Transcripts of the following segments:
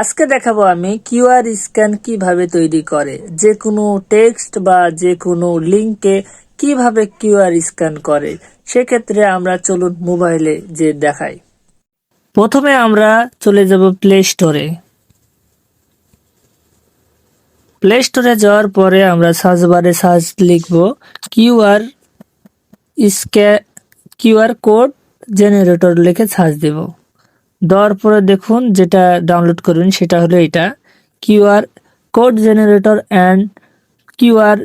আজকে দেখাবো আমি কিউআর স্ক্যান কিভাবে তৈরি করে, যে কোনো টেক্সট বা যে কোনো লিংকে কিভাবে কিউআর স্ক্যান করে। সেক্ষেত্রে আমরা চলুন মোবাইলে যে দেখাই। প্রথমে আমরা চলে যাব প্লে স্টোরে। প্লে স্টোরে যাওয়ার পরে আমরা সার্চ বারে সার্চ লিখব কিউআর কিউআর কোড জেনারেটর লিখে সার্চ দেব। দেওয়ার পরে দেখুন যেটা ডাউনলোড করবেন সেটা হলো এটা, QR code generator and QR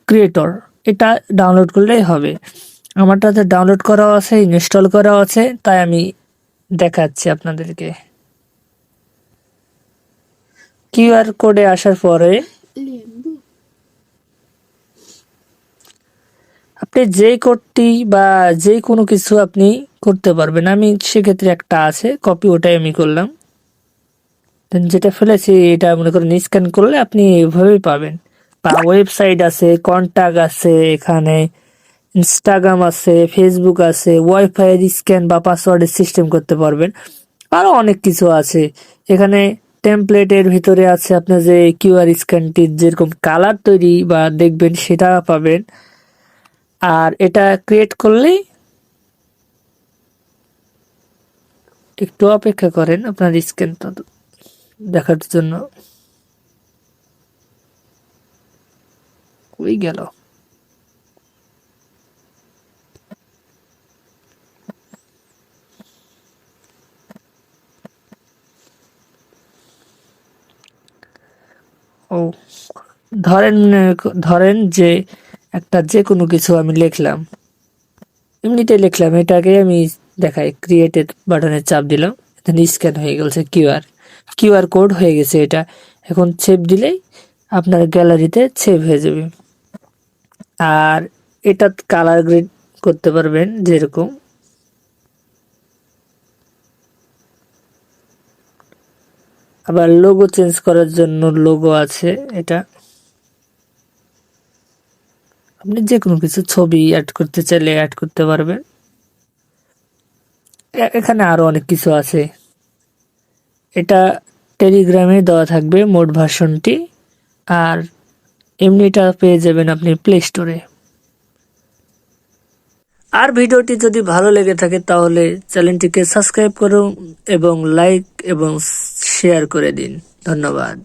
creator. এটা ডাউনলোড করলেই হবে। আমারটাতে ডাউনলোড করা আছে, ইনস্টল করা আছে, তাই আমি দেখাচ্ছি আপনাদেরকে। কিউআর কোডে আসার পরে আপনি যে কোডটি বা যে কোনো কিছু আপনি করতে পারবেন। আমি সেক্ষেত্রে একটা আছে কপি, ওটাই আমি করলাম। যেটা ফেলেছি এটা মনে করেন স্ক্যান করলে আপনি এভাবেই পাবেন। বা ওয়েবসাইট আছে, কন্টাক্ট আছে, এখানে ইনস্টাগ্রাম আছে, ফেসবুক আছে, ওয়াইফাই এর স্ক্যান বা পাসওয়ার্ডের সিস্টেম করতে পারবেন। আরো অনেক কিছু আছে এখানে। টেমপ্লেটের ভিতরে আছে আপনার যে কিউআর স্ক্যানটির যেরকম কালার তৈরি বা দেখবেন সেটা পাবেন। আর এটা ক্রিয়েট করলেই, একটু অপেক্ষা করেন আপনার স্ক্যানটা দেখার জন্য। কই গেল? ও ধরেন ধরেন যে একটা যে কোনো কিছু আমি লিখলাম, এমনিতে লিখলাম, এটাকে আমি দেখাই, ক্রিয়েটেড বাটনে চাপ দিলাম, এখানে স্ক্যান হয়ে গেছে, কিউআর কোড হয়ে গেছে। এটা এখন সেভ দিলেই আপনার গ্যালারিতে সেভ হয়ে যাবে। আর এটা কালার গ্রেড করতে পারবেন, যেরকম আবার লোগো চেঞ্জ করার জন্য লোগো আছে। এটা আপনি যে কোনো কিছু ছবি অ্যাড করতে চাইলে অ্যাড করতে পারবেন। এখানে আরো অনেক কিছু আছে। এটা টেলিগ্রামে দেওয়া থাকবে মোট ভার্সনটি, আর এমনিটা পেয়ে যাবেন আপনি প্লে স্টোরে। আর ভিডিওটি যদি ভালো লেগে থাকে তাহলে চ্যানেলটিকে সাবস্ক্রাইব করুন এবং লাইক এবং শেয়ার করে দিন। ধন্যবাদ।